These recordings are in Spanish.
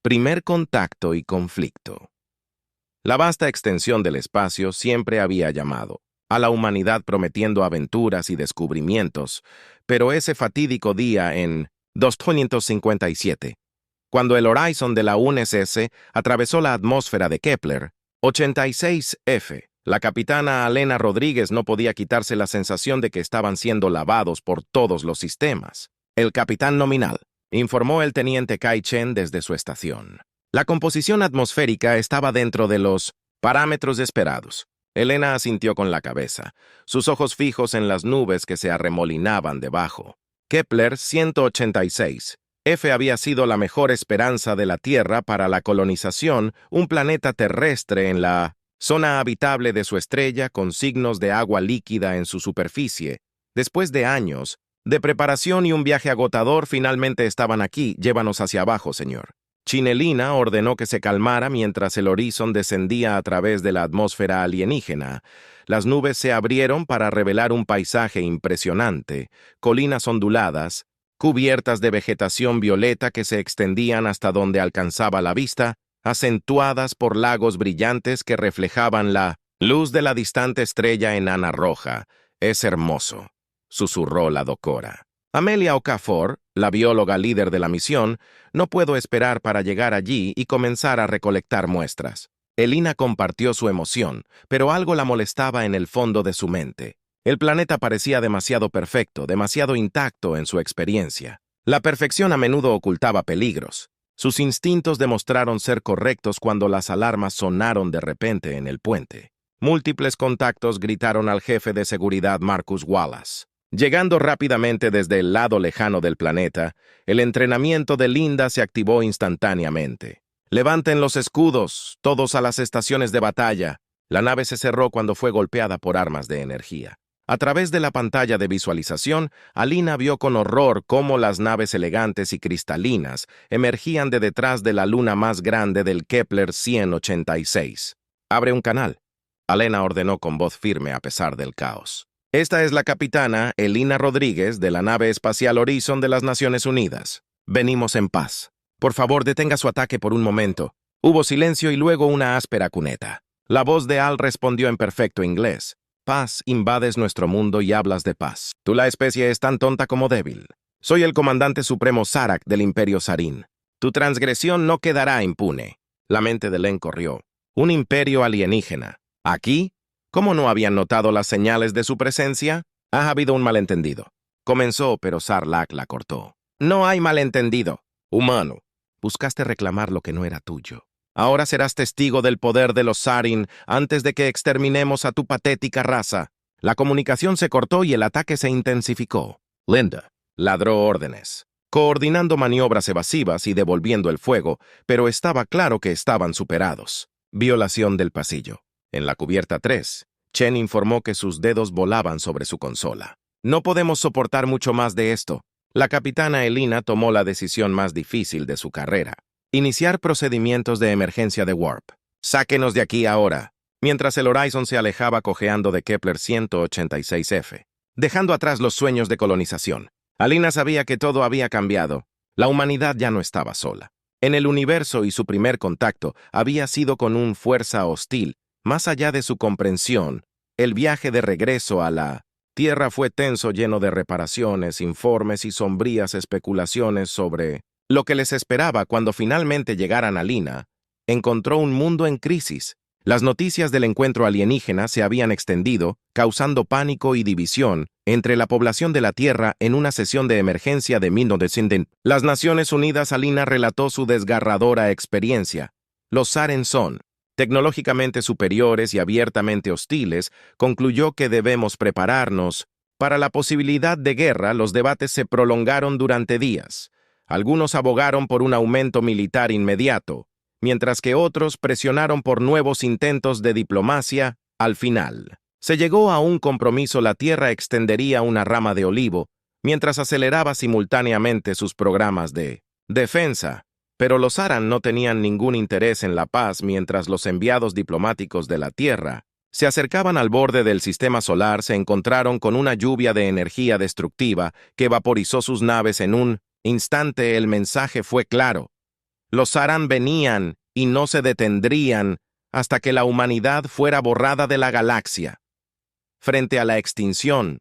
Primer contacto y conflicto. La vasta extensión del espacio siempre había llamado a la humanidad prometiendo aventuras y descubrimientos, pero ese fatídico día en 2557, cuando el Horizon de la UNSS atravesó la atmósfera de Kepler 86F, la capitana Alena Rodríguez no podía quitarse la sensación de que estaban siendo lavados por todos los sistemas. El capitán nominal, informó el teniente Kai Chen desde su estación. La composición atmosférica estaba dentro de los parámetros esperados. Elena asintió con la cabeza, sus ojos fijos en las nubes que se arremolinaban debajo. Kepler 186. F había sido la mejor esperanza de la Tierra para la colonización, un planeta terrestre en la zona habitable de su estrella con signos de agua líquida en su superficie. Después de años de preparación y un viaje agotador, finalmente estaban aquí. Llévanos hacia abajo, señor. Chinelina ordenó que se calmara mientras el Horizon descendía a través de la atmósfera alienígena. Las nubes se abrieron para revelar un paisaje impresionante, colinas onduladas, cubiertas de vegetación violeta que se extendían hasta donde alcanzaba la vista, acentuadas por lagos brillantes que reflejaban la luz de la distante estrella enana roja. «Es hermoso», susurró la doctora. Amelia Okafor, la bióloga líder de la misión, no puedo esperar para llegar allí y comenzar a recolectar muestras. Elina compartió su emoción, pero algo la molestaba en el fondo de su mente. El planeta parecía demasiado perfecto, demasiado intacto en su experiencia. La perfección a menudo ocultaba peligros. Sus instintos demostraron ser correctos cuando las alarmas sonaron de repente en el puente. Múltiples contactos gritaron al jefe de seguridad Marcus Wallace. Llegando rápidamente desde el lado lejano del planeta, el entrenamiento de Linda se activó instantáneamente. «Levanten los escudos, todos a las estaciones de batalla». La nave se cerró cuando fue golpeada por armas de energía. A través de la pantalla de visualización, Alina vio con horror cómo las naves elegantes y cristalinas emergían de detrás de la luna más grande del Kepler 186. «Abre un canal», Alena ordenó con voz firme a pesar del caos. «Esta es la capitana Elina Rodríguez de la nave espacial Horizon de las Naciones Unidas. Venimos en paz. Por favor, detenga su ataque por un momento». Hubo silencio y luego una áspera cuneta. La voz de Al respondió en perfecto inglés. «Paz, invades nuestro mundo y hablas de paz. Tú, la especie, es tan tonta como débil. Soy el comandante supremo Zarak del Imperio Sarin. Tu transgresión no quedará impune». La mente de Len corrió. «Un imperio alienígena. ¿Aquí? ¿Cómo no habían notado las señales de su presencia? Ha habido un malentendido». Comenzó, pero Sarlacc la cortó. «No hay malentendido. Humano. Buscaste reclamar lo que no era tuyo. Ahora serás testigo del poder de los Sarin antes de que exterminemos a tu patética raza». La comunicación se cortó y el ataque se intensificó. Linda ladró órdenes, coordinando maniobras evasivas y devolviendo el fuego, pero estaba claro que estaban superados. Violación del pasillo. En la cubierta 3, Chen informó que sus dedos volaban sobre su consola. «No podemos soportar mucho más de esto». La capitana Elina tomó la decisión más difícil de su carrera. Iniciar procedimientos de emergencia de Warp. «Sáquenos de aquí ahora», mientras el Horizon se alejaba cojeando de Kepler 186F, dejando atrás los sueños de colonización. Alina sabía que todo había cambiado. La humanidad ya no estaba sola. En el universo y su primer contacto había sido con una fuerza hostil. Más allá de su comprensión, el viaje de regreso a la Tierra fue tenso, lleno de reparaciones, informes y sombrías especulaciones sobre lo que les esperaba cuando finalmente llegaran a Lina. Encontró un mundo en crisis. Las noticias del encuentro alienígena se habían extendido, causando pánico y división entre la población de la Tierra en una sesión de emergencia de 1900. Las Naciones Unidas. Alina relató su desgarradora experiencia. Los Saren son tecnológicamente superiores y abiertamente hostiles. Concluyó que debemos prepararnos para la posibilidad de guerra. Los debates se prolongaron durante días. Algunos abogaron por un aumento militar inmediato, mientras que otros presionaron por nuevos intentos de diplomacia. Al final, se llegó a un compromiso. La Tierra extendería una rama de olivo, mientras aceleraba simultáneamente sus programas de defensa. Pero los Saran no tenían ningún interés en la paz mientras los enviados diplomáticos de la Tierra se acercaban al borde del sistema solar. Se encontraron con una lluvia de energía destructiva que vaporizó sus naves en un instante. El mensaje fue claro. Los Saran venían y no se detendrían hasta que la humanidad fuera borrada de la galaxia. Frente a la extinción,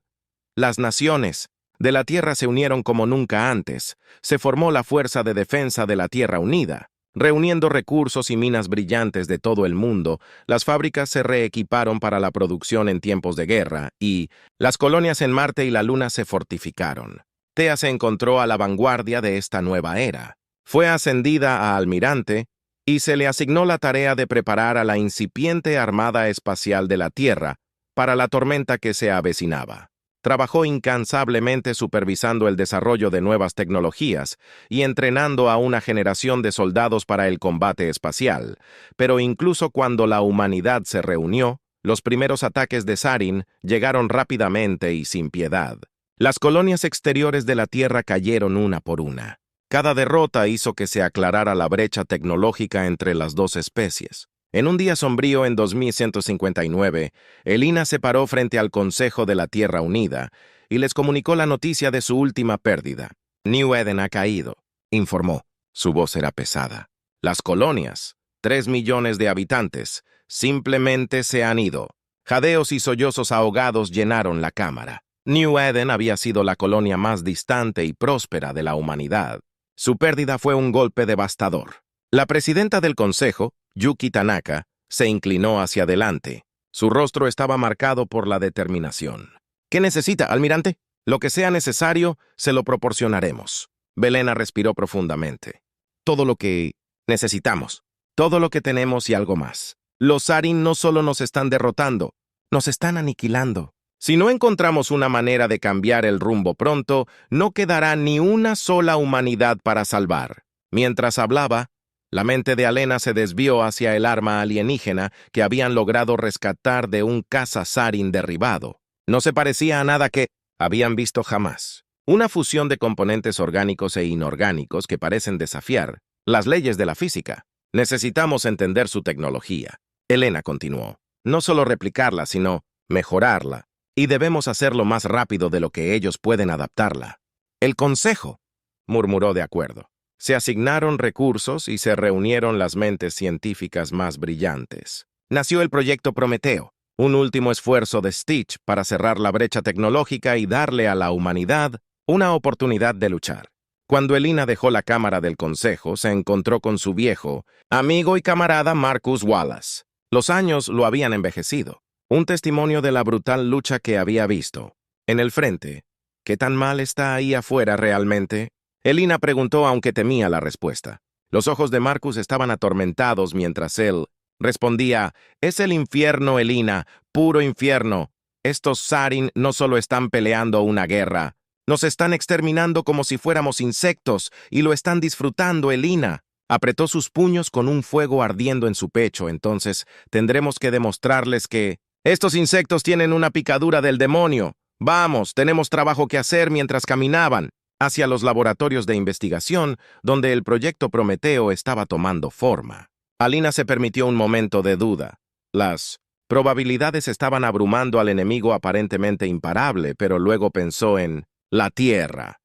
las naciones de la Tierra se unieron como nunca antes. Se formó la Fuerza de Defensa de la Tierra Unida. Reuniendo recursos y minas brillantes de todo el mundo, las fábricas se reequiparon para la producción en tiempos de guerra y las colonias en Marte y la Luna se fortificaron. Thea se encontró a la vanguardia de esta nueva era. Fue ascendida a almirante y se le asignó la tarea de preparar a la incipiente Armada Espacial de la Tierra para la tormenta que se avecinaba. Trabajó incansablemente supervisando el desarrollo de nuevas tecnologías y entrenando a una generación de soldados para el combate espacial, pero incluso cuando la humanidad se reunió, los primeros ataques de Sarin llegaron rápidamente y sin piedad. Las colonias exteriores de la Tierra cayeron una por una. Cada derrota hizo que se aclarara la brecha tecnológica entre las dos especies. En un día sombrío en 2159, Elina se paró frente al Consejo de la Tierra Unida y les comunicó la noticia de su última pérdida. New Eden ha caído, informó. Su voz era pesada. Las colonias, 3 millones de habitantes, simplemente se han ido. Jadeos y sollozos ahogados llenaron la cámara. New Eden había sido la colonia más distante y próspera de la humanidad. Su pérdida fue un golpe devastador. La presidenta del Consejo, Yuki Tanaka, se inclinó hacia adelante. Su rostro estaba marcado por la determinación. ¿Qué necesita, almirante? Lo que sea necesario, se lo proporcionaremos. Belena respiró profundamente. Todo lo que necesitamos, todo lo que tenemos y algo más. Los Sarin no solo nos están derrotando, nos están aniquilando. Si no encontramos una manera de cambiar el rumbo pronto, no quedará ni una sola humanidad para salvar. Mientras hablaba, la mente de Alena se desvió hacia el arma alienígena que habían logrado rescatar de un caza Sarin derribado. No se parecía a nada que habían visto jamás. Una fusión de componentes orgánicos e inorgánicos que parecen desafiar las leyes de la física. Necesitamos entender su tecnología. Elena continuó. No solo replicarla, sino mejorarla. Y debemos hacerlo más rápido de lo que ellos pueden adaptarla. El Consejo, murmuró de acuerdo. Se asignaron recursos y se reunieron las mentes científicas más brillantes. Nació el proyecto Prometeo, un último esfuerzo de Stitch para cerrar la brecha tecnológica y darle a la humanidad una oportunidad de luchar. Cuando Elina dejó la cámara del Consejo, se encontró con su viejo, amigo y camarada Marcus Wallace. Los años lo habían envejecido, un testimonio de la brutal lucha que había visto. En el frente, ¿qué tan mal está ahí afuera realmente? Elina preguntó aunque temía la respuesta. Los ojos de Marcus estaban atormentados mientras él respondía, «Es el infierno, Elina, puro infierno. Estos Sarin no solo están peleando una guerra, nos están exterminando como si fuéramos insectos y lo están disfrutando, Elina». Apretó sus puños con un fuego ardiendo en su pecho. Entonces tendremos que demostrarles que estos insectos tienen una picadura del demonio. Vamos, tenemos trabajo que hacer mientras caminaban hacia los laboratorios de investigación donde el proyecto Prometeo estaba tomando forma. Alina se permitió un momento de duda. Las probabilidades estaban abrumando al enemigo aparentemente imparable, pero luego pensó en la Tierra,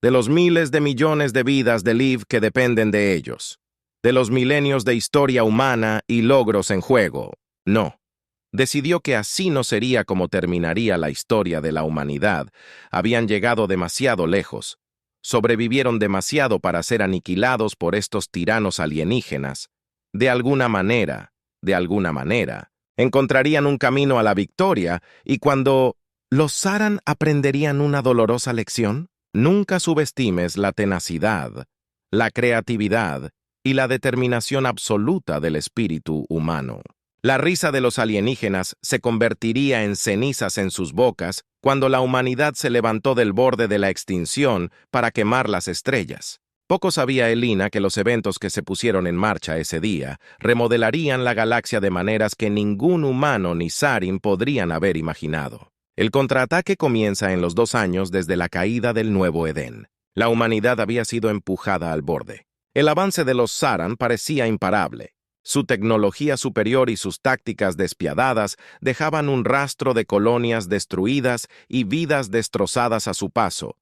de los miles de millones de vidas de Liv que dependen de ellos, de los milenios de historia humana y logros en juego. No. Decidió que así no sería como terminaría la historia de la humanidad. Habían llegado demasiado lejos. Sobrevivieron demasiado para ser aniquilados por estos tiranos alienígenas. De alguna manera, encontrarían un camino a la victoria y cuando los Saran aprenderían una dolorosa lección. Nunca subestimes la tenacidad, la creatividad y la determinación absoluta del espíritu humano. La risa de los alienígenas se convertiría en cenizas en sus bocas cuando la humanidad se levantó del borde de la extinción para quemar las estrellas. Poco sabía Elina que los eventos que se pusieron en marcha ese día remodelarían la galaxia de maneras que ningún humano ni Sarin podrían haber imaginado. El contraataque comienza en los 2 años desde la caída del nuevo Edén. La humanidad había sido empujada al borde. El avance de los Saran parecía imparable. Su tecnología superior y sus tácticas despiadadas dejaban un rastro de colonias destruidas y vidas destrozadas a su paso.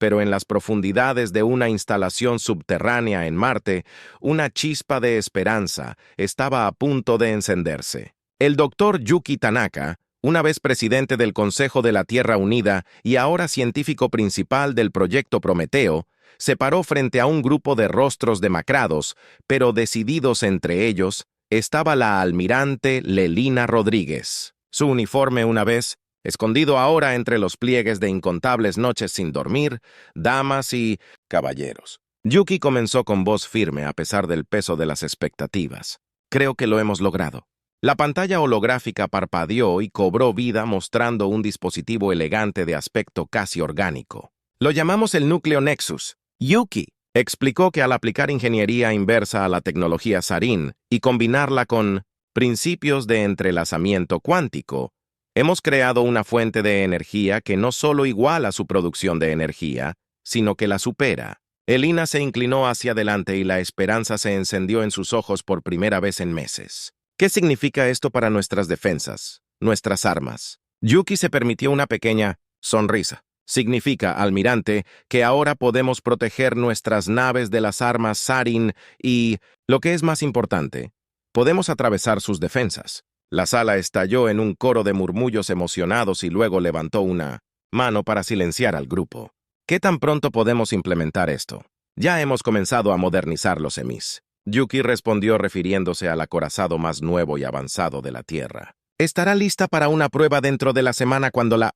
pero en las profundidades de una instalación subterránea en Marte, una chispa de esperanza estaba a punto de encenderse. El doctor Yuki Tanaka, una vez presidente del Consejo de la Tierra Unida y ahora científico principal del proyecto Prometeo, se paró frente a un grupo de rostros demacrados, pero decididos. Entre ellos estaba la almirante Lelina Rodríguez. Su uniforme una vez, escondido ahora entre los pliegues de incontables noches sin dormir, damas y caballeros. Yuki comenzó con voz firme a pesar del peso de las expectativas. Creo que lo hemos logrado. La pantalla holográfica parpadeó y cobró vida mostrando un dispositivo elegante de aspecto casi orgánico. Lo llamamos el núcleo Nexus. Yuki explicó que al aplicar ingeniería inversa a la tecnología Sarin y combinarla con principios de entrelazamiento cuántico, hemos creado una fuente de energía que no solo iguala su producción de energía, sino que la supera. Elina se inclinó hacia adelante y la esperanza se encendió en sus ojos por primera vez en meses. ¿Qué significa esto para nuestras defensas, nuestras armas? Yuki se permitió una pequeña sonrisa. Significa, almirante, que ahora podemos proteger nuestras naves de las armas Sarin y, lo que es más importante, podemos atravesar sus defensas. La sala estalló en un coro de murmullos emocionados y luego levantó una mano para silenciar al grupo. ¿Qué tan pronto podemos implementar esto? Ya hemos comenzado a modernizar los emis. Yuki respondió refiriéndose al acorazado más nuevo y avanzado de la Tierra. Estará lista para una prueba dentro de la semana cuando la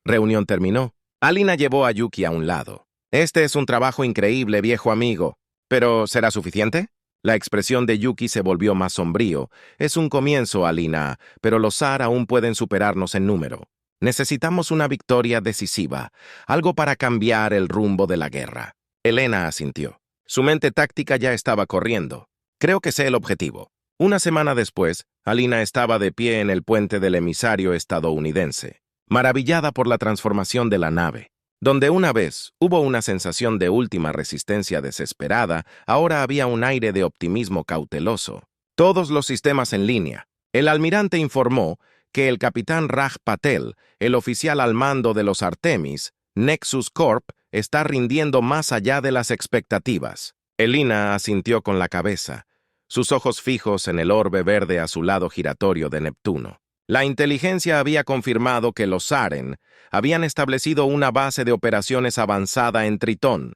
reunión terminó. Alina llevó a Yuki a un lado. Este es un trabajo increíble, viejo amigo. ¿Pero será suficiente? La expresión de Yuki se volvió más sombrío. Es un comienzo, Alina, pero los SAR aún pueden superarnos en número. Necesitamos una victoria decisiva, algo para cambiar el rumbo de la guerra. Elena asintió. Su mente táctica ya estaba corriendo. Creo que sé el objetivo. Una semana después, Alina estaba de pie en el puente del emisario estadounidense, maravillada por la transformación de la nave. Donde una vez hubo una sensación de última resistencia desesperada, ahora había un aire de optimismo cauteloso. Todos los sistemas en línea. El almirante informó que el capitán Raj Patel, el oficial al mando de los Artemis, Nexus Corp, está rindiendo más allá de las expectativas. Elina asintió con la cabeza, sus ojos fijos en el orbe verde azulado giratorio de Neptuno. La inteligencia había confirmado que los Saren habían establecido una base de operaciones avanzada en Tritón,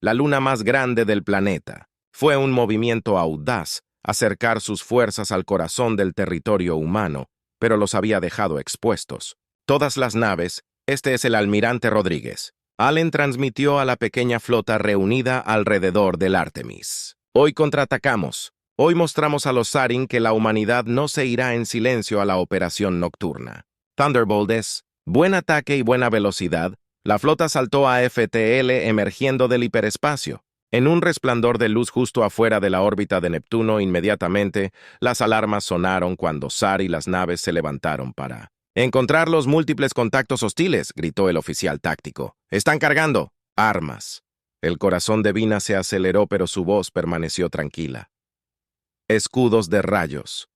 la luna más grande del planeta. Fue un movimiento audaz acercar sus fuerzas al corazón del territorio humano, pero los había dejado expuestos. Todas las naves, este es el almirante Rodríguez. Allen transmitió a la pequeña flota reunida alrededor del Artemis. Hoy contraatacamos. Hoy mostramos a los Sarin que la humanidad no se irá en silencio a la operación nocturna. Thunderbolt es buen ataque y buena velocidad. La flota saltó a FTL emergiendo del hiperespacio. En un resplandor de luz justo afuera de la órbita de Neptuno, inmediatamente, las alarmas sonaron cuando SAR y las naves se levantaron para encontrar los múltiples contactos hostiles, gritó el oficial táctico. ¡Están cargando! Armas. El corazón de Vina se aceleró, pero su voz permaneció tranquila. Escudos de rayos.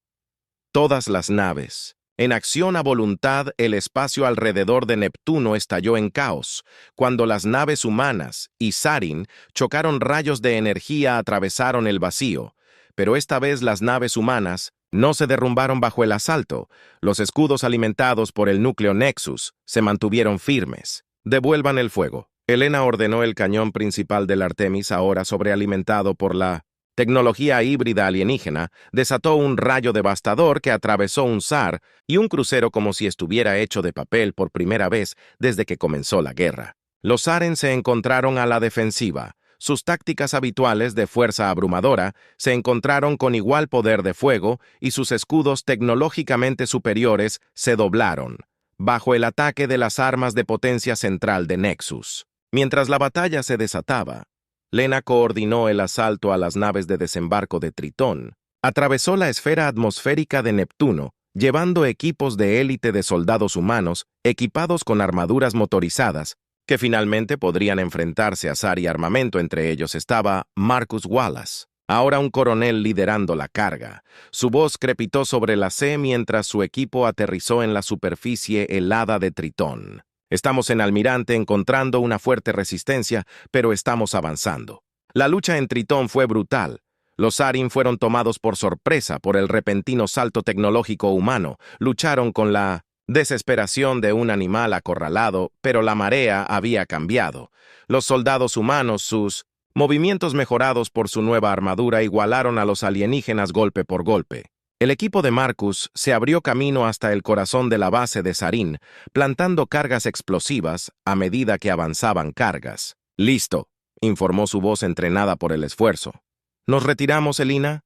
Todas las naves. En acción a voluntad, el espacio alrededor de Neptuno estalló en caos, cuando las naves humanas y Sarin chocaron. Rayos de energía atravesaron el vacío, pero esta vez las naves humanas no se derrumbaron bajo el asalto. Los escudos alimentados por el núcleo Nexus se mantuvieron firmes. Devuelvan el fuego. Elena ordenó el cañón principal del Artemis, ahora sobrealimentado por la tecnología híbrida alienígena, desató un rayo devastador que atravesó un SAR y un crucero como si estuviera hecho de papel por primera vez desde que comenzó la guerra. Los Saren se encontraron a la defensiva. Sus tácticas habituales de fuerza abrumadora se encontraron con igual poder de fuego y sus escudos tecnológicamente superiores se doblaron, bajo el ataque de las armas de potencia central de Nexus. Mientras la batalla se desataba, Lena coordinó el asalto a las naves de desembarco de Tritón. Atravesó la esfera atmosférica de Neptuno, llevando equipos de élite de soldados humanos equipados con armaduras motorizadas, que finalmente podrían enfrentarse a SAR y armamento. Entre ellos estaba Marcus Wallace, ahora un coronel liderando la carga. Su voz crepitó sobre la C mientras su equipo aterrizó en la superficie helada de Tritón. Estamos en Almirante encontrando una fuerte resistencia, pero estamos avanzando. La lucha en Tritón fue brutal. Los Sarin fueron tomados por sorpresa por el repentino salto tecnológico humano. Lucharon con la desesperación de un animal acorralado, pero la marea había cambiado. Los soldados humanos, sus movimientos mejorados por su nueva armadura, igualaron a los alienígenas golpe por golpe. El equipo de Marcus se abrió camino hasta el corazón de la base de Sarin, plantando cargas explosivas a medida que avanzaban cargas. «Listo», informó su voz entrenada por el esfuerzo. «¿Nos retiramos, Elina?»,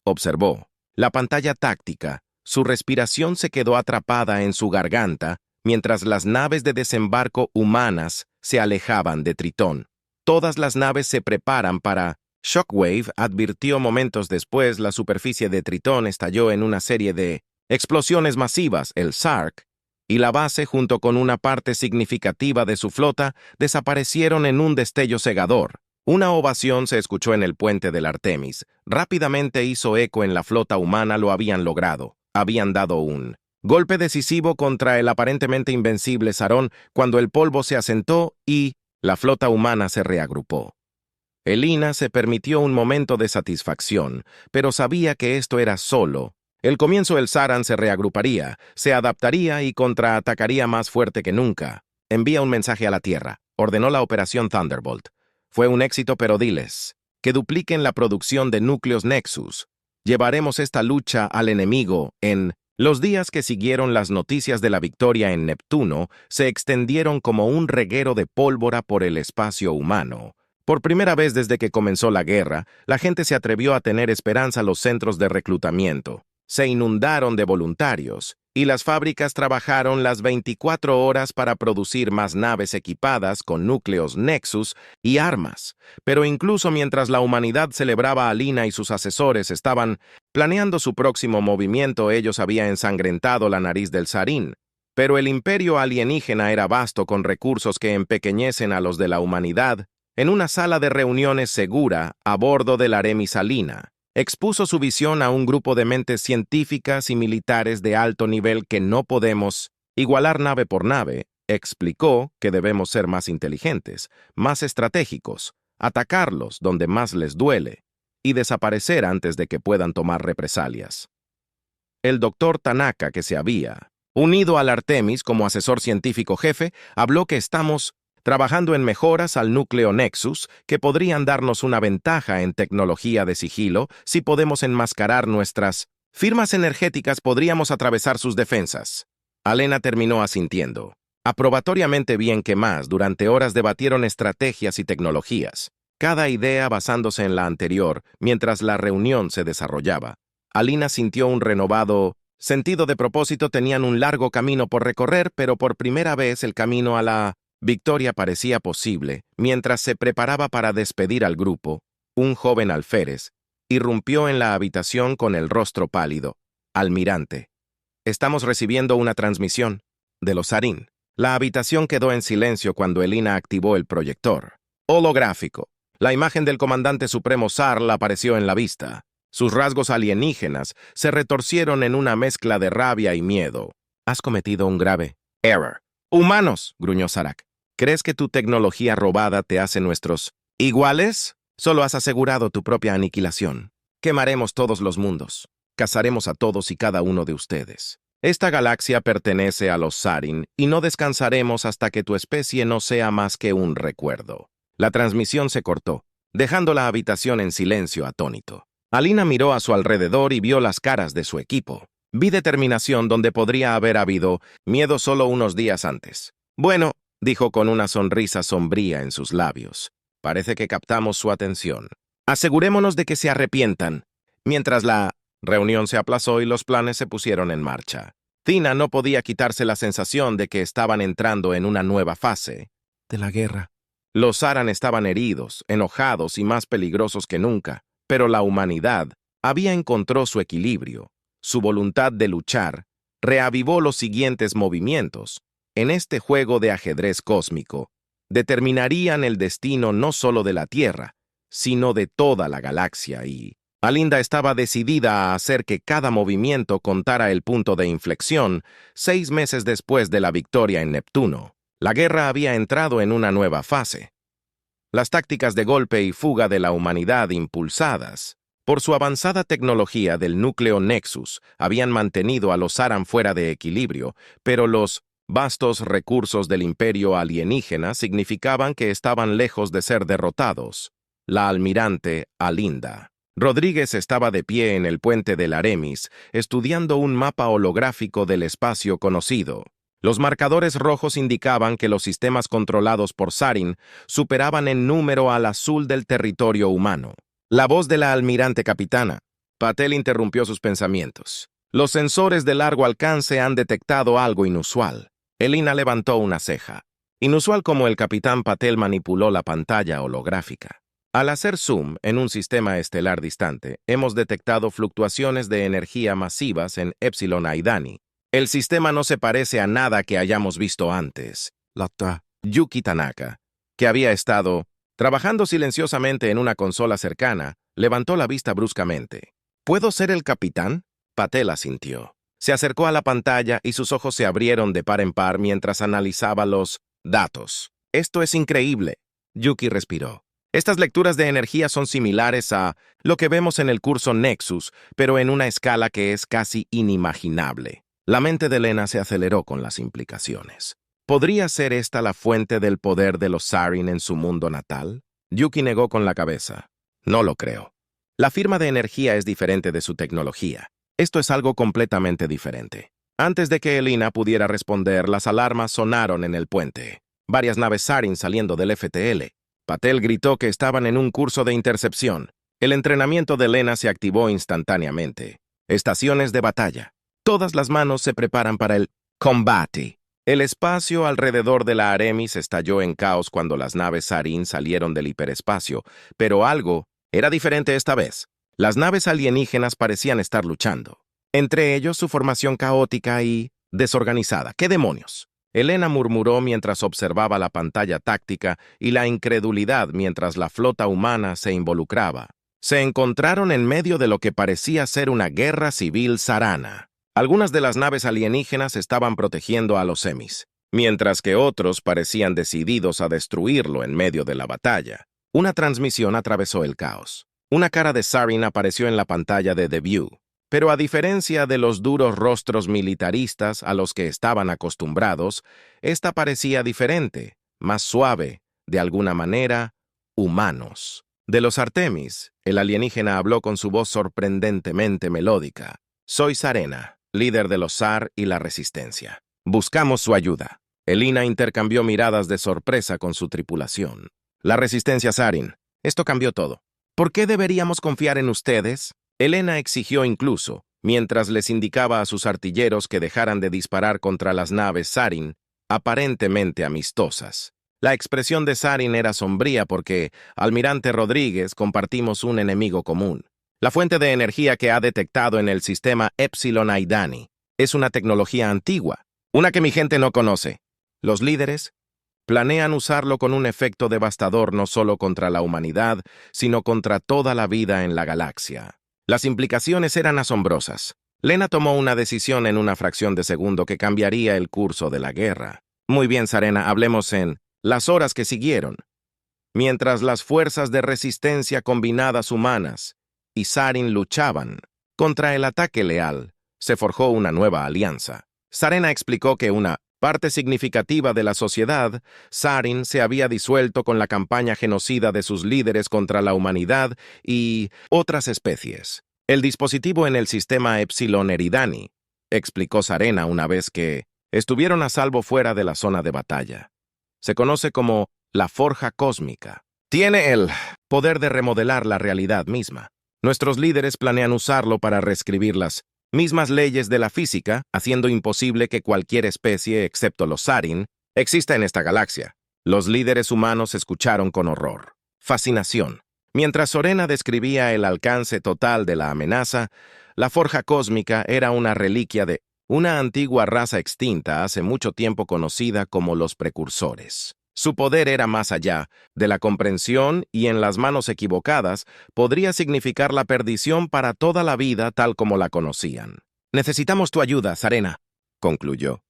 observó. La pantalla táctica, su respiración se quedó atrapada en su garganta mientras las naves de desembarco humanas se alejaban de Tritón. Todas las naves se preparan para... Shockwave advirtió momentos después. La superficie de Tritón estalló en una serie de explosiones masivas, el Sark, y la base, junto con una parte significativa de su flota, desaparecieron en un destello cegador. Una ovación se escuchó en el puente del Artemis. Rápidamente hizo eco en la flota humana. Lo habían logrado. Habían dado un golpe decisivo contra el aparentemente invencible Sarón cuando el polvo se asentó y la flota humana se reagrupó. Elina se permitió un momento de satisfacción, pero sabía que esto era solo el comienzo. El Saran se reagruparía, se adaptaría y contraatacaría más fuerte que nunca. «Envía un mensaje a la Tierra», ordenó la operación Thunderbolt. «Fue un éxito, pero diles que dupliquen la producción de núcleos Nexus. Llevaremos esta lucha al enemigo en...». Los días que siguieron las noticias de la victoria en Neptuno se extendieron como un reguero de pólvora por el espacio humano. Por primera vez desde que comenzó la guerra, la gente se atrevió a tener esperanza. Los centros de reclutamiento se inundaron de voluntarios y las fábricas trabajaron las 24 horas para producir más naves equipadas con núcleos Nexus y armas. Pero incluso mientras la humanidad celebraba, Alina y sus asesores estaban planeando su próximo movimiento. Ellos habían ensangrentado la nariz del Sarin. Pero el imperio alienígena era vasto, con recursos que empequeñecen a los de la humanidad. En una sala de reuniones segura a bordo del Artemis, Alina expuso su visión a un grupo de mentes científicas y militares de alto nivel que no podemos igualar nave por nave. Explicó que debemos ser más inteligentes, más estratégicos, atacarlos donde más les duele y desaparecer antes de que puedan tomar represalias. El doctor Tanaka, que se había unido al Artemis como asesor científico jefe, habló que estamos trabajando en mejoras al núcleo Nexus que podrían darnos una ventaja en tecnología de sigilo. Si podemos enmascarar nuestras firmas energéticas, podríamos atravesar sus defensas. Alena terminó asintiendo. Aprobatoriamente bien que más. Durante horas debatieron estrategias y tecnologías, cada idea basándose en la anterior, mientras la reunión se desarrollaba. Alina sintió un renovado sentido de propósito. Tenían un largo camino por recorrer, pero por primera vez el camino a la victoria parecía posible. Mientras se preparaba para despedir al grupo, un joven alférez irrumpió en la habitación con el rostro pálido. «Almirante, estamos recibiendo una transmisión de los Sarin». La habitación quedó en silencio cuando Elina activó el proyector holográfico. La imagen del comandante supremo Sarl apareció en la vista. Sus rasgos alienígenas se retorcieron en una mezcla de rabia y miedo. «Has cometido un grave error». «¡Humanos!», gruñó Sarak. «¿Crees que tu tecnología robada te hace nuestros iguales? Solo has asegurado tu propia aniquilación. Quemaremos todos los mundos. Cazaremos a todos y cada uno de ustedes. Esta galaxia pertenece a los Sarin y no descansaremos hasta que tu especie no sea más que un recuerdo». La transmisión se cortó, dejando la habitación en silencio atónito. Alina miró a su alrededor y vio las caras de su equipo. Vi determinación donde podría haber habido miedo solo unos días antes. «Bueno», dijo con una sonrisa sombría en sus labios. «Parece que captamos su atención. Asegurémonos de que se arrepientan». Mientras la reunión se aplazó y los planes se pusieron en marcha, Tina no podía quitarse la sensación de que estaban entrando en una nueva fase de la guerra. Los Saran estaban heridos, enojados y más peligrosos que nunca, pero la humanidad había encontrado su equilibrio. Su voluntad de luchar reavivó los siguientes movimientos. En este juego de ajedrez cósmico, determinarían el destino no solo de la Tierra, sino de toda la galaxia, y Alinda estaba decidida a hacer que cada movimiento contara el punto de inflexión. 6 meses después de la victoria en Neptuno, La guerra había entrado en una nueva fase. Las tácticas de golpe y fuga de la humanidad impulsadas por su avanzada tecnología del núcleo Nexus habían mantenido a los Saran fuera de equilibrio, pero los vastos recursos del imperio alienígena significaban que estaban lejos de ser derrotados. La almirante Alinda Rodríguez estaba de pie en el puente del Aremis, estudiando un mapa holográfico del espacio conocido. Los marcadores rojos indicaban que los sistemas controlados por Sarin superaban en número al azul del territorio humano. La voz de la almirante capitana. Patel interrumpió sus pensamientos. Los sensores de largo alcance han detectado algo inusual. Elina levantó una ceja. Inusual como el capitán Patel manipuló la pantalla holográfica. Al hacer zoom en un sistema estelar distante, hemos detectado fluctuaciones de energía masivas en Epsilon Aidani. El sistema no se parece a nada que hayamos visto antes. Yuki Tanaka, que había estado trabajando silenciosamente en una consola cercana, levantó la vista bruscamente. ¿Puedo ser el capitán? Patel asintió. Se acercó a la pantalla y sus ojos se abrieron de par en par mientras analizaba los datos. Esto es increíble. Yuki respiró. Estas lecturas de energía son similares a lo que vemos en el curso Nexus, pero en una escala que es casi inimaginable. La mente de Elena se aceleró con las implicaciones. ¿Podría ser esta la fuente del poder de los Sarin en su mundo natal? Yuki negó con la cabeza. No lo creo. La firma de energía es diferente de su tecnología. Esto es algo completamente diferente. Antes de que Elena pudiera responder, las alarmas sonaron en el puente. Varias naves Sarin saliendo del FTL. Patel gritó que estaban en un curso de intercepción. El entrenamiento de Elena se activó instantáneamente. Estaciones de batalla. Todas las manos se preparan para el combate. El espacio alrededor de la Aremis estalló en caos cuando las naves Sarin salieron del hiperespacio, pero algo era diferente esta vez. Las naves alienígenas parecían estar luchando. Entre ellos su formación caótica y desorganizada. ¿Qué demonios? Elena murmuró mientras observaba la pantalla táctica y la incredulidad mientras la flota humana se involucraba. Se encontraron en medio de lo que parecía ser una guerra civil sarana. Algunas de las naves alienígenas estaban protegiendo a los semis, mientras que otros parecían decididos a destruirlo en medio de la batalla. Una transmisión atravesó el caos. Una cara de Sarin apareció en la pantalla de The View, pero a diferencia de los duros rostros militaristas a los que estaban acostumbrados, esta parecía diferente, más suave, de alguna manera, humanos. De los Artemis, el alienígena habló con su voz sorprendentemente melódica. Soy Sarena, líder de los SAR y la Resistencia. Buscamos su ayuda. Elina intercambió miradas de sorpresa con su tripulación. La Resistencia Sarin. Esto cambió todo. ¿Por qué deberíamos confiar en ustedes? Elena exigió incluso, mientras les indicaba a sus artilleros que dejaran de disparar contra las naves Sarin, aparentemente amistosas. La expresión de Sarin era sombría porque, almirante Rodríguez, compartimos un enemigo común. La fuente de energía que ha detectado en el sistema Epsilon Aidani es una tecnología antigua, una que mi gente no conoce. Los líderes planean usarlo con un efecto devastador no solo contra la humanidad, sino contra toda la vida en la galaxia. Las implicaciones eran asombrosas. Lena tomó una decisión en una fracción de segundo que cambiaría el curso de la guerra. Muy bien, Sarena, hablemos en las horas que siguieron. Mientras las fuerzas de resistencia combinadas humanas y Sarin luchaban contra el ataque leal, se forjó una nueva alianza. Sarena explicó que una parte significativa de la sociedad, Sarin, se había disuelto con la campaña genocida de sus líderes contra la humanidad y otras especies. El dispositivo en el sistema Epsilon Eridani, explicó Sarena una vez que estuvieron a salvo fuera de la zona de batalla. Se conoce como la Forja Cósmica. Tiene el poder de remodelar la realidad misma. Nuestros líderes planean usarlo para reescribir las mismas leyes de la física, haciendo imposible que cualquier especie, excepto los Sarin, exista en esta galaxia. Los líderes humanos escucharon con horror, fascinación. Mientras Sorena describía el alcance total de la amenaza, la Forja Cósmica era una reliquia de una antigua raza extinta hace mucho tiempo conocida como los Precursores. Su poder era más allá de la comprensión y en las manos equivocadas podría significar la perdición para toda la vida tal como la conocían. Necesitamos tu ayuda, Sarena, concluyó.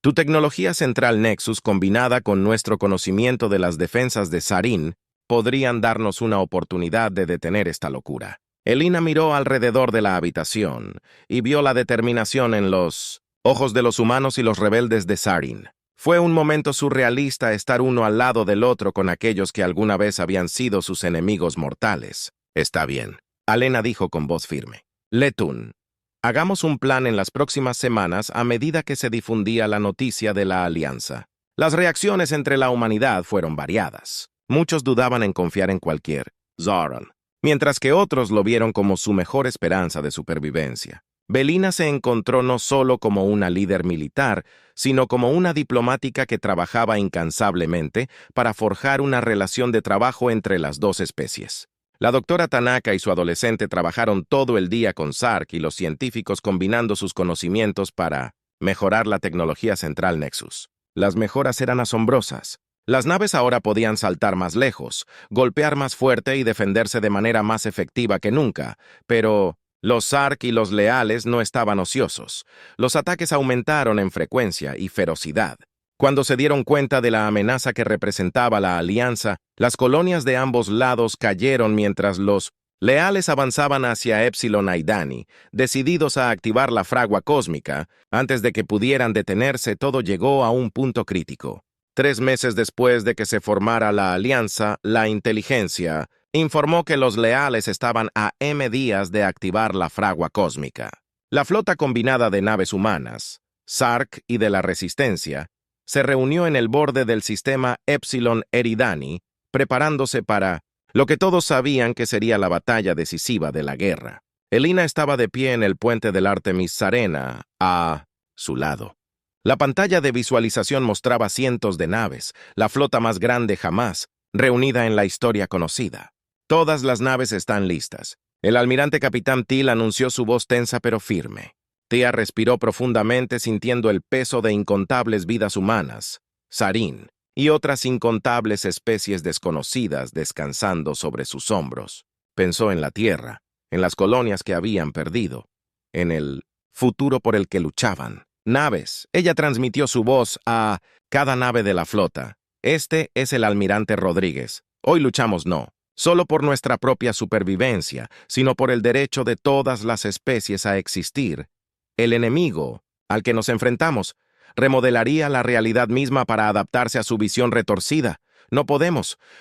Tu tecnología central Nexus combinada con nuestro conocimiento de las defensas de Sarin podrían darnos una oportunidad de detener esta locura. Elina miró alrededor de la habitación y vio la determinación en los ojos de los humanos y los rebeldes de Sarin. Fue un momento surrealista estar uno al lado del otro con aquellos que alguna vez habían sido sus enemigos mortales. Está bien, Alena dijo con voz firme. Letun, hagamos un plan en las próximas semanas a medida que se difundía la noticia de la alianza. Las reacciones entre la humanidad fueron variadas. Muchos dudaban en confiar en cualquier Zoran, mientras que otros lo vieron como su mejor esperanza de supervivencia. Belina se encontró no solo como una líder militar, sino como una diplomática que trabajaba incansablemente para forjar una relación de trabajo entre las dos especies. La doctora Tanaka y su adolescente trabajaron todo el día con Sark y los científicos combinando sus conocimientos para mejorar la tecnología central Nexus. Las mejoras eran asombrosas. Las naves ahora podían saltar más lejos, golpear más fuerte y defenderse de manera más efectiva que nunca, pero los Sark y los leales no estaban ociosos. Los ataques aumentaron en frecuencia y ferocidad. Cuando se dieron cuenta de la amenaza que representaba la alianza, las colonias de ambos lados cayeron mientras los leales avanzaban hacia Epsilon Aidani, decididos a activar la fragua cósmica. Antes de que pudieran detenerse, todo llegó a un punto crítico. 3 meses después de que se formara la alianza, la inteligencia informó que los leales estaban a días de activar la fragua cósmica. La flota combinada de naves humanas, Sark y de la Resistencia, se reunió en el borde del sistema Epsilon Eridani, preparándose para lo que todos sabían que sería la batalla decisiva de la guerra. Elina estaba de pie en el puente del Artemis Sarena, a su lado. La pantalla de visualización mostraba cientos de naves, la flota más grande jamás, reunida en la historia conocida. Todas las naves están listas. El almirante capitán Till anunció su voz tensa pero firme. Tia respiró profundamente sintiendo el peso de incontables vidas humanas, Sarin, y otras incontables especies desconocidas descansando sobre sus hombros. Pensó en la Tierra, en las colonias que habían perdido, en el futuro por el que luchaban. Naves. Ella transmitió su voz a cada nave de la flota. Este es el almirante Rodríguez. Hoy luchamos no solo por nuestra propia supervivencia, sino por el derecho de todas las especies a existir. El enemigo al que nos enfrentamos remodelaría la realidad misma para adaptarse a su visión retorcida. No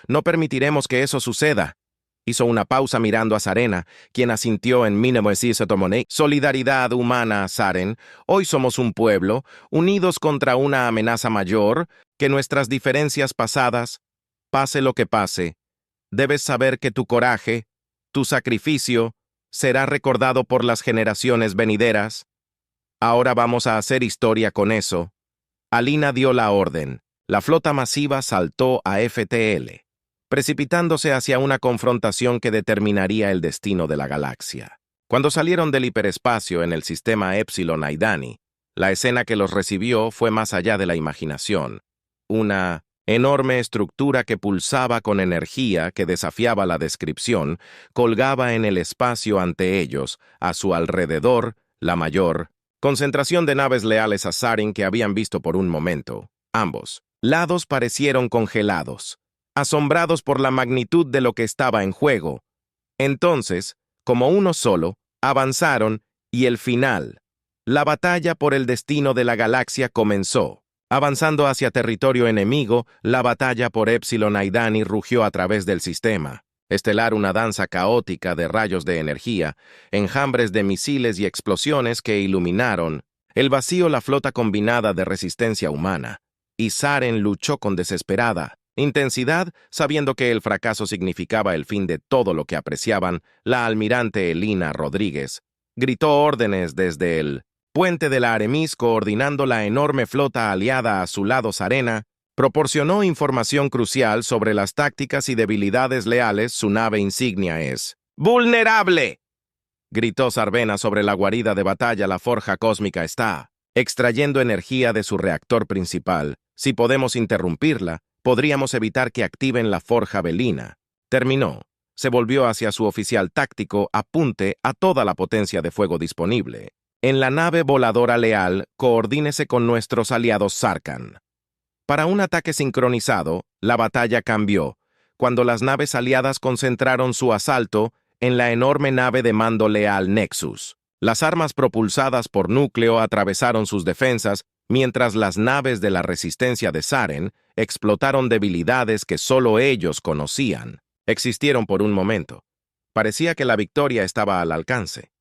no permitiremos que eso suceda. Hizo una pausa mirando a Sarena, quien asintió en Minemoesisotomone. Solidaridad humana, Saren. Hoy somos un pueblo, unidos contra una amenaza mayor, que nuestras diferencias pasadas, pase lo que pase, debes saber que tu coraje, tu sacrificio, será recordado por las generaciones venideras. Ahora vamos a hacer historia con eso. Alina dio la orden. La flota masiva saltó a FTL, precipitándose hacia una confrontación que determinaría el destino de la galaxia. Cuando salieron del hiperespacio en el sistema Epsilon Aidani, la escena que los recibió fue más allá de la imaginación. Una enorme estructura que pulsaba con energía que desafiaba la descripción, colgaba en el espacio ante ellos, a su alrededor, la mayor concentración de naves leales a Sarin que habían visto por un momento. Ambos lados parecieron congelados, asombrados por la magnitud de lo que estaba en juego. Entonces, como uno solo, avanzaron y el final, la batalla por el destino de la galaxia comenzó. Avanzando hacia territorio enemigo, la batalla por Epsilon Aidani rugió a través del sistema. Estelar, una danza caótica de rayos de energía, enjambres de misiles y explosiones que iluminaron el vacío. La flota combinada de resistencia humana, y Saren luchó con desesperada intensidad, sabiendo que el fracaso significaba el fin de todo lo que apreciaban. La almirante Elina Rodríguez gritó órdenes desde el puente de la Artemis, coordinando la enorme flota aliada a su lado. Sarena proporcionó información crucial sobre las tácticas y debilidades leales. Su nave insignia es vulnerable, gritó Sarvena sobre la guarida de batalla. La forja cósmica está extrayendo energía de su reactor principal. Si podemos interrumpirla, podríamos evitar que activen la forja Belina. Terminó. Se volvió hacia su oficial táctico. Apunte a toda la potencia de fuego disponible. En la nave voladora leal, coordínese con nuestros aliados Sarkhan. Para un ataque sincronizado, la batalla cambió, cuando las naves aliadas concentraron su asalto en la enorme nave de mando leal Nexus. Las armas propulsadas por núcleo atravesaron sus defensas, mientras las naves de la resistencia de Saren explotaron debilidades que solo ellos conocían. Existieron por un momento. Parecía que la victoria estaba al alcance.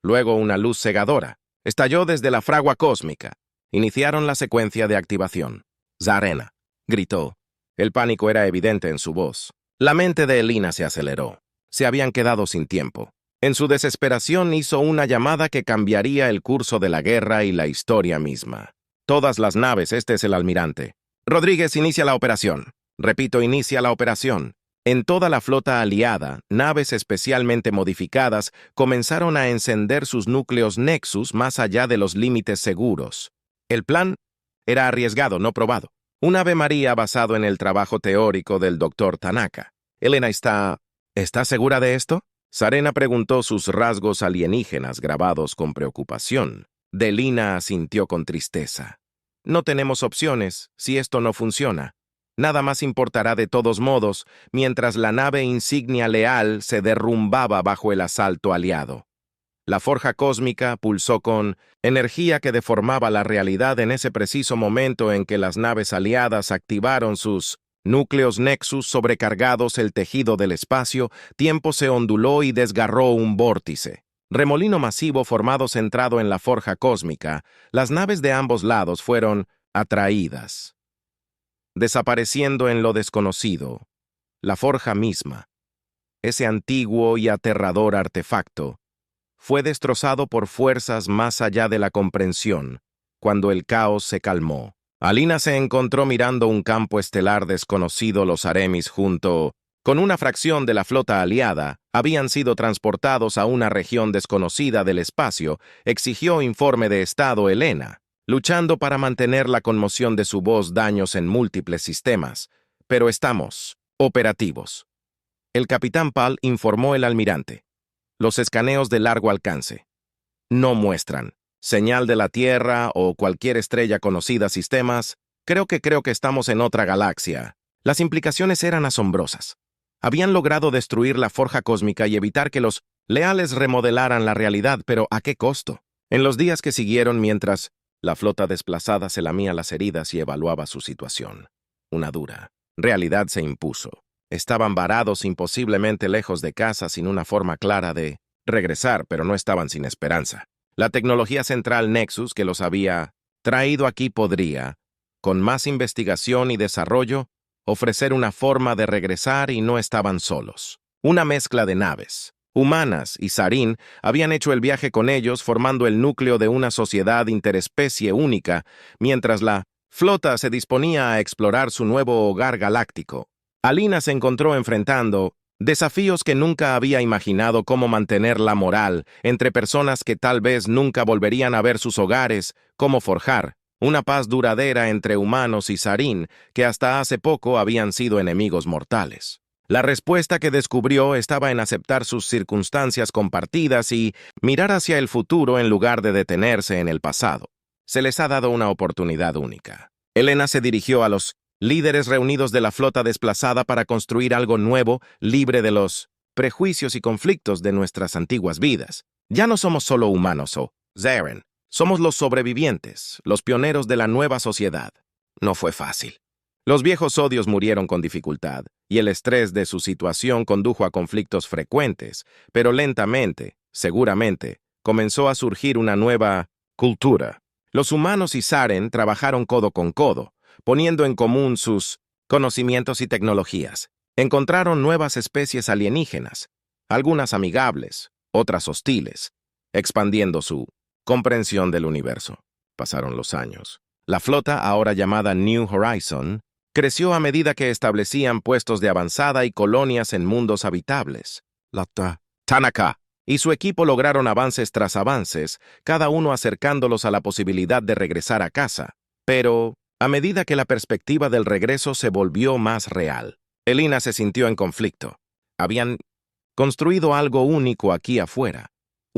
Luego una luz cegadora estalló desde la fragua cósmica. Iniciaron la secuencia de activación. «Zarena», gritó. El pánico era evidente en su voz. La mente de Elina se aceleró. Se habían quedado sin tiempo. En su desesperación hizo una llamada que cambiaría el curso de la guerra y la historia misma. Todas las naves, este es el almirante. Rodríguez, inicia la operación. Repito, inicia la operación. En toda la flota aliada, naves especialmente modificadas comenzaron a encender sus núcleos Nexus más allá de los límites seguros. El plan era arriesgado, no probado. Un Ave María basado en el trabajo teórico del Dr. Tanaka. Elena ¿Está segura de esto? Zarena preguntó, sus rasgos alienígenas grabados con preocupación. Delina asintió con tristeza. No tenemos opciones si esto no funciona. Nada más importará de todos modos, mientras la nave insignia leal se derrumbaba bajo el asalto aliado. La forja cósmica pulsó con energía que deformaba la realidad en ese preciso momento en que las naves aliadas activaron sus núcleos Nexus sobrecargados. El tejido del espacio, tiempo se onduló y desgarró un vórtice. Remolino masivo formado centrado en la forja cósmica, las naves de ambos lados fueron atraídas, desapareciendo en lo desconocido. La forja misma, ese antiguo y aterrador artefacto, fue destrozado por fuerzas más allá de la comprensión, cuando el caos se calmó. Alina se encontró mirando un campo estelar desconocido. Los Aremis, junto con una fracción de la flota aliada, habían sido transportados a una región desconocida del espacio. Exigió informe de estado Elena, luchando para mantener la conmoción de su voz. Daños en múltiples sistemas, pero estamos operativos. El capitán Pal informó el almirante. Los escaneos de largo alcance no muestran señal de la Tierra o cualquier estrella conocida. Sistemas, creo que estamos en otra galaxia. Las implicaciones eran asombrosas. Habían logrado destruir la forja cósmica y evitar que los leales remodelaran la realidad, pero ¿a qué costo? En los días que siguieron, mientras la flota desplazada se lamía las heridas y evaluaba su situación, una dura realidad se impuso. Estaban varados imposiblemente lejos de casa, sin una forma clara de regresar, pero no estaban sin esperanza. La tecnología central Nexus que los había traído aquí podría, con más investigación y desarrollo, ofrecer una forma de regresar, y no estaban solos. Una mezcla de naves humanas y Sarin habían hecho el viaje con ellos, formando el núcleo de una sociedad interespecie única, mientras la flota se disponía a explorar su nuevo hogar galáctico. Alina se encontró enfrentando desafíos que nunca había imaginado: cómo mantener la moral entre personas que tal vez nunca volverían a ver sus hogares, cómo forjar una paz duradera entre humanos y Sarin, que hasta hace poco habían sido enemigos mortales. La respuesta que descubrió estaba en aceptar sus circunstancias compartidas y mirar hacia el futuro en lugar de detenerse en el pasado. Se les ha dado una oportunidad única. Elena se dirigió a los líderes reunidos de la flota desplazada para construir algo nuevo, libre de los prejuicios y conflictos de nuestras antiguas vidas. Ya no somos solo humanos o Zaren. Somos los sobrevivientes, los pioneros de la nueva sociedad. No fue fácil. Los viejos odios murieron con dificultad, y el estrés de su situación condujo a conflictos frecuentes, pero lentamente, seguramente, comenzó a surgir una nueva cultura. Los humanos y Saren trabajaron codo con codo, poniendo en común sus conocimientos y tecnologías. Encontraron nuevas especies alienígenas, algunas amigables, otras hostiles, expandiendo su comprensión del universo. Pasaron los años. La flota, ahora llamada New Horizon, creció a medida que establecían puestos de avanzada y colonias en mundos habitables. Tanaka y su equipo lograron avances tras avances, cada uno acercándolos a la posibilidad de regresar a casa. Pero a medida que la perspectiva del regreso se volvió más real, Elina se sintió en conflicto. Habían construido algo único aquí afuera,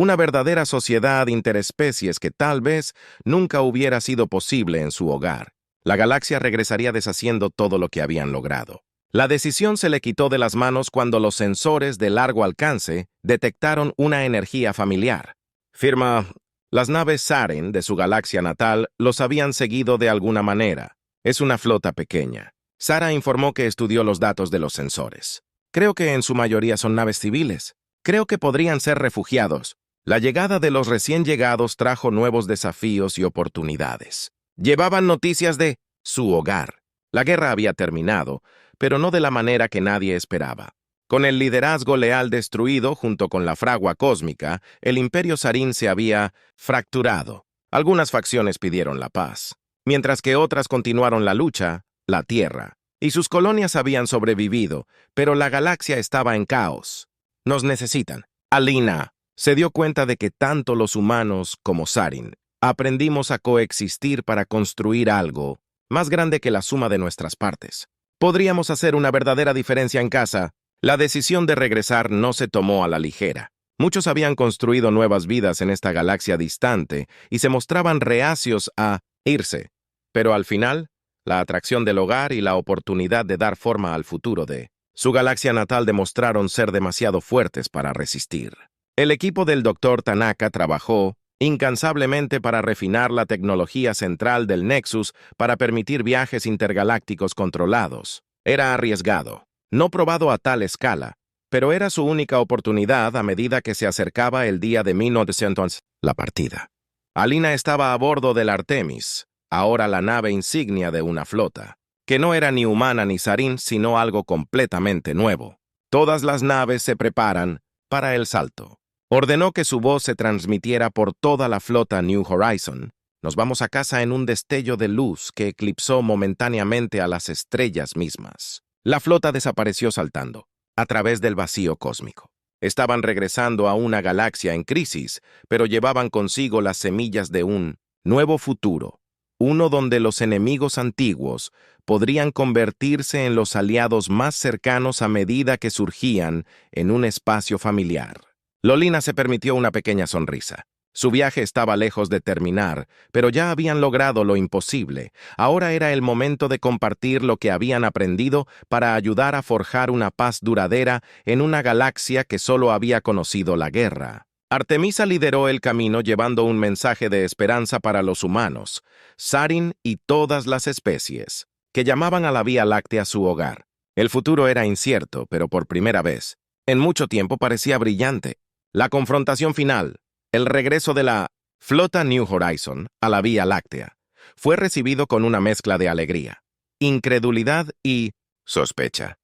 una verdadera sociedad interespecies que tal vez nunca hubiera sido posible en su hogar. La galaxia regresaría deshaciendo todo lo que habían logrado. La decisión se le quitó de las manos cuando los sensores de largo alcance detectaron una energía familiar. Firma, las naves Sarin de su galaxia natal los habían seguido de alguna manera. Es una flota pequeña. Sara informó que estudió los datos de los sensores. Creo que en su mayoría son naves civiles. Creo que podrían ser refugiados. La llegada de los recién llegados trajo nuevos desafíos y oportunidades. Llevaban noticias de su hogar. La guerra había terminado, pero no de la manera que nadie esperaba. Con el liderazgo leal destruido junto con la fragua cósmica, el imperio Sarin se había fracturado. Algunas facciones pidieron la paz, mientras que otras continuaron la lucha, la Tierra, y sus colonias habían sobrevivido, pero la galaxia estaba en caos. Nos necesitan. Alina se dio cuenta de que tanto los humanos como Sarin aprendimos a coexistir para construir algo más grande que la suma de nuestras partes. Podríamos hacer una verdadera diferencia en casa. La decisión de regresar no se tomó a la ligera. Muchos habían construido nuevas vidas en esta galaxia distante y se mostraban reacios a irse. Pero al final, la atracción del hogar y la oportunidad de dar forma al futuro de su galaxia natal demostraron ser demasiado fuertes para resistir. El equipo del Dr. Tanaka trabajó incansablemente para refinar la tecnología central del Nexus para permitir viajes intergalácticos controlados. Era arriesgado, no probado a tal escala, pero era su única oportunidad a medida que se acercaba el día de 1900, la partida. Alina estaba a bordo del Artemis, ahora la nave insignia de una flota, que no era ni humana ni Sarin, sino algo completamente nuevo. Todas las naves se preparan para el salto. Ordenó que su voz se transmitiera por toda la flota New Horizon. Nos vamos a casa en un destello de luz que eclipsó momentáneamente a las estrellas mismas. La flota desapareció saltando, a través del vacío cósmico. Estaban regresando a una galaxia en crisis, pero llevaban consigo las semillas de un nuevo futuro, uno donde los enemigos antiguos podrían convertirse en los aliados más cercanos a medida que surgían en un espacio familiar. Lolina se permitió una pequeña sonrisa. Su viaje estaba lejos de terminar, pero ya habían logrado lo imposible. Ahora era el momento de compartir lo que habían aprendido para ayudar a forjar una paz duradera en una galaxia que solo había conocido la guerra. Artemisa lideró el camino llevando un mensaje de esperanza para los humanos, Sarin y todas las especies, que llamaban a la Vía Láctea su hogar. El futuro era incierto, pero por primera vez, en mucho tiempo parecía brillante. La confrontación final, el regreso de la flota New Horizon a la Vía Láctea, fue recibido con una mezcla de alegría, incredulidad y sospecha.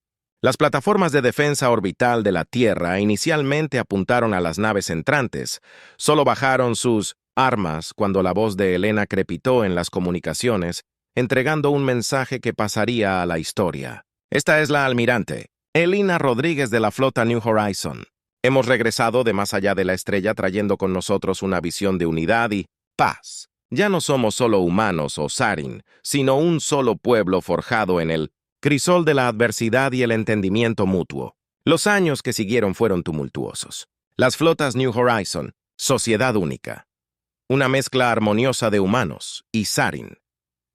Las plataformas de defensa orbital de la Tierra inicialmente apuntaron a las naves entrantes. Solo bajaron sus armas cuando la voz de Elena crepitó en las comunicaciones, entregando un mensaje que pasaría a la historia. Esta es la almirante, Elena Rodríguez de la flota New Horizon. Hemos regresado de más allá de la estrella trayendo con nosotros una visión de unidad y paz. Ya no somos solo humanos o Sarin, sino un solo pueblo forjado en el crisol de la adversidad y el entendimiento mutuo. Los años que siguieron fueron tumultuosos. Las flotas New Horizon, sociedad única. Una mezcla armoniosa de humanos y Sarin.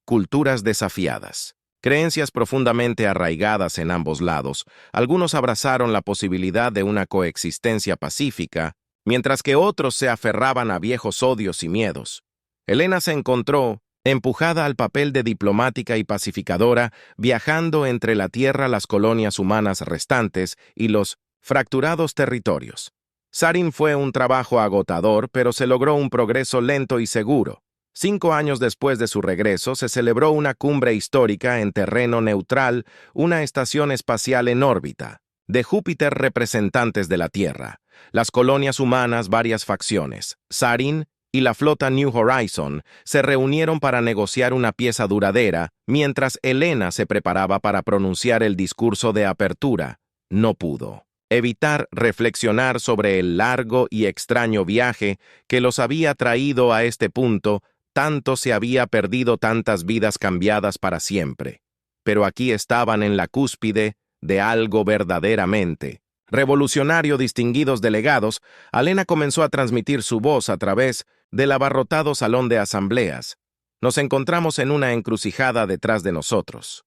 Culturas desafiadas. Creencias profundamente arraigadas en ambos lados, algunos abrazaron la posibilidad de una coexistencia pacífica, mientras que otros se aferraban a viejos odios y miedos. Elena se encontró, empujada al papel de diplomática y pacificadora, viajando entre la Tierra, las colonias humanas restantes y los fracturados territorios. Sarin fue un trabajo agotador, pero se logró un progreso lento y seguro. 5 años después de su regreso, se celebró una cumbre histórica en terreno neutral, una estación espacial en órbita. De Júpiter representantes de la Tierra, las colonias humanas, varias facciones, Sarin y la flota New Horizon se reunieron para negociar una pieza duradera, mientras Elena se preparaba para pronunciar el discurso de apertura. No pudo evitar reflexionar sobre el largo y extraño viaje que los había traído a este punto. Tanto se había perdido, tantas vidas cambiadas para siempre. Pero aquí estaban en la cúspide de algo verdaderamente revolucionario distinguidos delegados, Alena comenzó a transmitir su voz a través del abarrotado salón de asambleas. Nos encontramos en una encrucijada detrás de nosotros.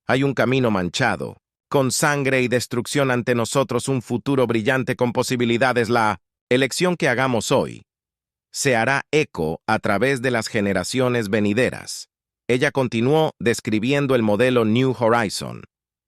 Hay un camino manchado, con sangre y destrucción ante nosotros, un futuro brillante con posibilidades. La elección que hagamos hoy se hará eco a través de las generaciones venideras. Ella continuó describiendo el modelo New Horizon,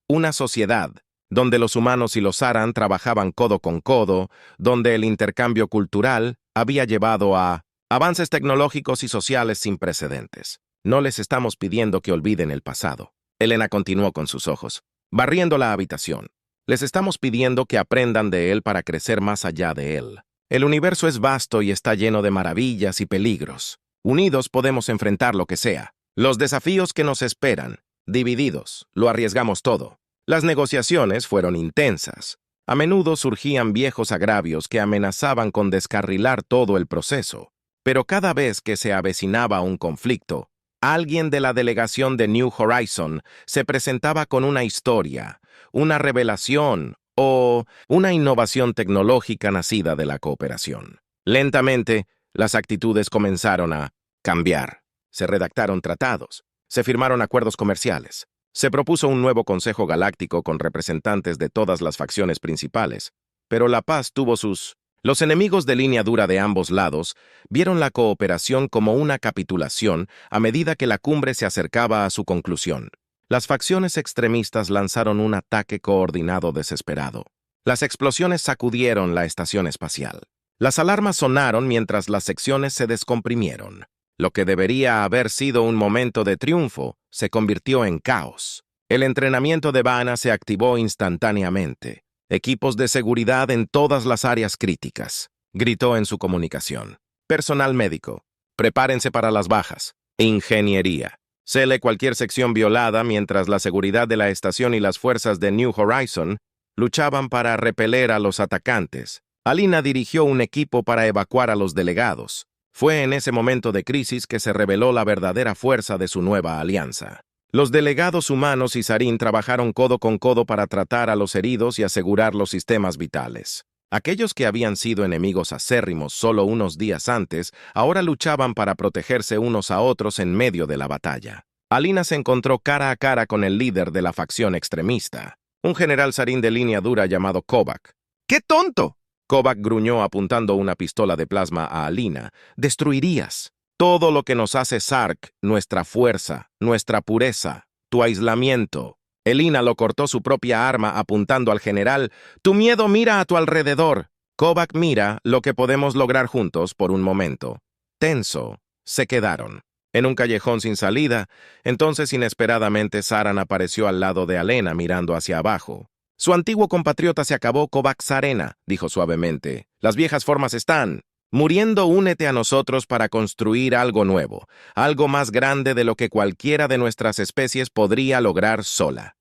una sociedad donde los humanos y los Saran trabajaban codo con codo, donde el intercambio cultural había llevado a avances tecnológicos y sociales sin precedentes. No les estamos pidiendo que olviden el pasado. Elena continuó con sus ojos, barriendo la habitación. Les estamos pidiendo que aprendan de él para crecer más allá de él. El universo es vasto y está lleno de maravillas y peligros. Unidos podemos enfrentar lo que sea. Los desafíos que nos esperan. Divididos, lo arriesgamos todo. Las negociaciones fueron intensas. A menudo surgían viejos agravios que amenazaban con descarrilar todo el proceso. Pero cada vez que se avecinaba un conflicto, alguien de la delegación de New Horizon se presentaba con una historia, una revelación o una innovación tecnológica nacida de la cooperación. Lentamente, las actitudes comenzaron a cambiar. Se redactaron tratados, se firmaron acuerdos comerciales, se propuso un nuevo Consejo Galáctico con representantes de todas las facciones principales, pero la paz tuvo sus... Los enemigos de línea dura de ambos lados vieron la cooperación como una capitulación a medida que la cumbre se acercaba a su conclusión. Las facciones extremistas lanzaron un ataque coordinado desesperado. Las explosiones sacudieron la estación espacial. Las alarmas sonaron mientras las secciones se descomprimieron. Lo que debería haber sido un momento de triunfo se convirtió en caos. El entrenamiento de Vanna se activó instantáneamente. Equipos de seguridad en todas las áreas críticas, gritó en su comunicación. Personal médico, prepárense para las bajas. Ingeniería, cele cualquier sección violada mientras la seguridad de la estación y las fuerzas de New Horizon luchaban para repeler a los atacantes. Alina dirigió un equipo para evacuar a los delegados. Fue en ese momento de crisis que se reveló la verdadera fuerza de su nueva alianza. Los delegados humanos y Sarin trabajaron codo con codo para tratar a los heridos y asegurar los sistemas vitales. Aquellos que habían sido enemigos acérrimos solo unos días antes, ahora luchaban para protegerse unos a otros en medio de la batalla. Alina se encontró cara a cara con el líder de la facción extremista, un general Sarin de línea dura llamado Kovac. ¡Qué tonto! Kovac gruñó apuntando una pistola de plasma a Alina. «Destruirías todo lo que nos hace Sark, nuestra fuerza, nuestra pureza, tu aislamiento». Elina lo cortó su propia arma apuntando al general. «Tu miedo mira a tu alrededor». Kovac mira lo que podemos lograr juntos por un momento. Tenso, se quedaron. En un callejón sin salida, entonces inesperadamente Saran apareció al lado de Alena mirando hacia abajo. «Su antiguo compatriota se acabó, Kovac Sarena», dijo suavemente. «Las viejas formas están muriendo. Únete a nosotros para construir algo nuevo, algo más grande de lo que cualquiera de nuestras especies podría lograr sola».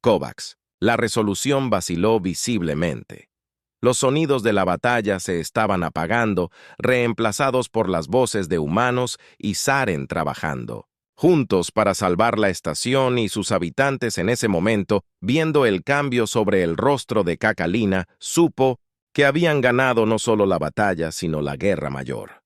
Kovacs. La resolución vaciló visiblemente. Los sonidos de la batalla se estaban apagando, reemplazados por las voces de humanos y Saren trabajando juntos para salvar la estación y sus habitantes. En ese momento, viendo el cambio sobre el rostro de Cacalina, supo que habían ganado no solo la batalla, sino la guerra mayor.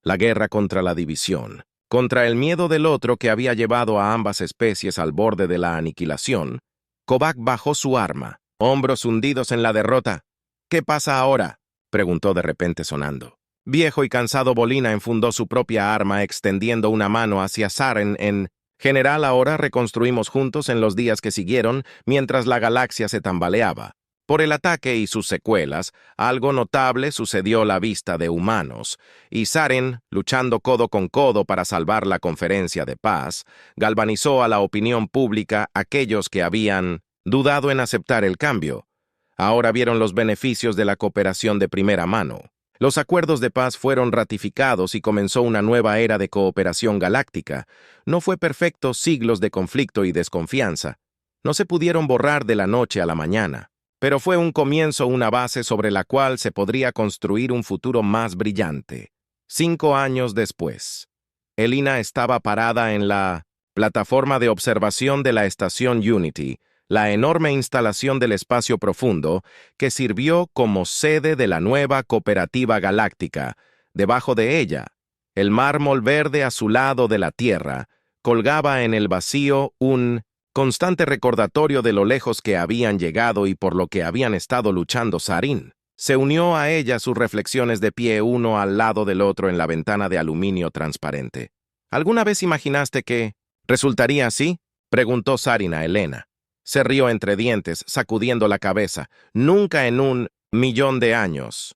La guerra contra la división, contra el miedo del otro que había llevado a ambas especies al borde de la aniquilación. Kovac bajó su arma, hombros hundidos en la derrota. «¿Qué pasa ahora?», preguntó de repente sonando. Viejo y cansado, Bolina enfundó su propia arma extendiendo una mano hacia Saren en «General, ahora reconstruimos juntos en los días que siguieron mientras la galaxia se tambaleaba. Por el ataque y sus secuelas, algo notable sucedió a la vista de humanos, y Saren, luchando codo con codo para salvar la conferencia de paz, galvanizó a la opinión pública. Aquellos que habían dudado en aceptar el cambio ahora vieron los beneficios de la cooperación de primera mano. Los acuerdos de paz fueron ratificados y comenzó una nueva era de cooperación galáctica. No fue perfecto, siglos de conflicto y desconfianza. No se pudieron borrar de la noche a la mañana, pero fue un comienzo, una base sobre la cual se podría construir un futuro más brillante. 5 años después, Elina estaba parada en la plataforma de observación de la estación Unity, la enorme instalación del espacio profundo que sirvió como sede de la nueva cooperativa galáctica. Debajo de ella, el mármol verde azulado de la Tierra colgaba en el vacío un constante recordatorio de lo lejos que habían llegado y por lo que habían estado luchando Sarin. Se unió a ella sus reflexiones de pie uno al lado del otro en la ventana de aluminio transparente. ¿Alguna vez imaginaste que resultaría así?, preguntó Sarin a Elena. Se rió entre dientes, sacudiendo la cabeza. Nunca en 1.000.000 de años.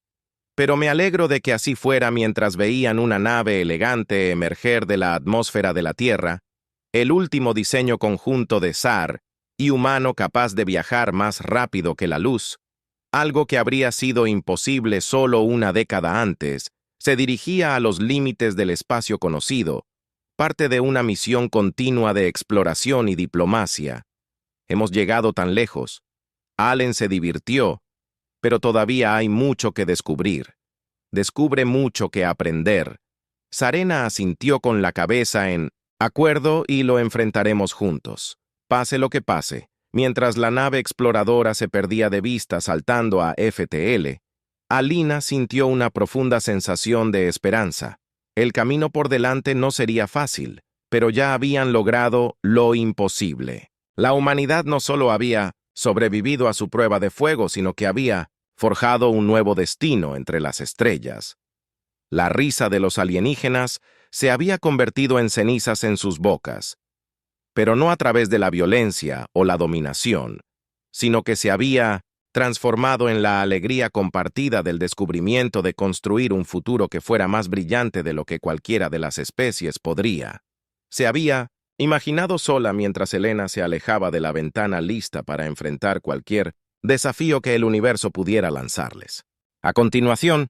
Pero me alegro de que así fuera mientras veían una nave elegante emerger de la atmósfera de la Tierra, el último diseño conjunto de SAR y humano capaz de viajar más rápido que la luz, algo que habría sido imposible solo una década antes, se dirigía a los límites del espacio conocido, parte de una misión continua de exploración y diplomacia. Hemos llegado tan lejos. Allen se divirtió, pero todavía hay mucho que descubrir. Descubre mucho que aprender. Sarena asintió con la cabeza en acuerdo y lo enfrentaremos juntos. Pase lo que pase. Mientras la nave exploradora se perdía de vista saltando a FTL, Alina sintió una profunda sensación de esperanza. El camino por delante no sería fácil, pero ya habían logrado lo imposible. La humanidad no solo había sobrevivido a su prueba de fuego, sino que había forjado un nuevo destino entre las estrellas. La risa de los alienígenas se había convertido en cenizas en sus bocas, pero no a través de la violencia o la dominación, sino que se había transformado en la alegría compartida del descubrimiento de construir un futuro que fuera más brillante de lo que cualquiera de las especies podría. Se había imaginado sola mientras Elena se alejaba de la ventana lista para enfrentar cualquier desafío que el universo pudiera lanzarles. A continuación,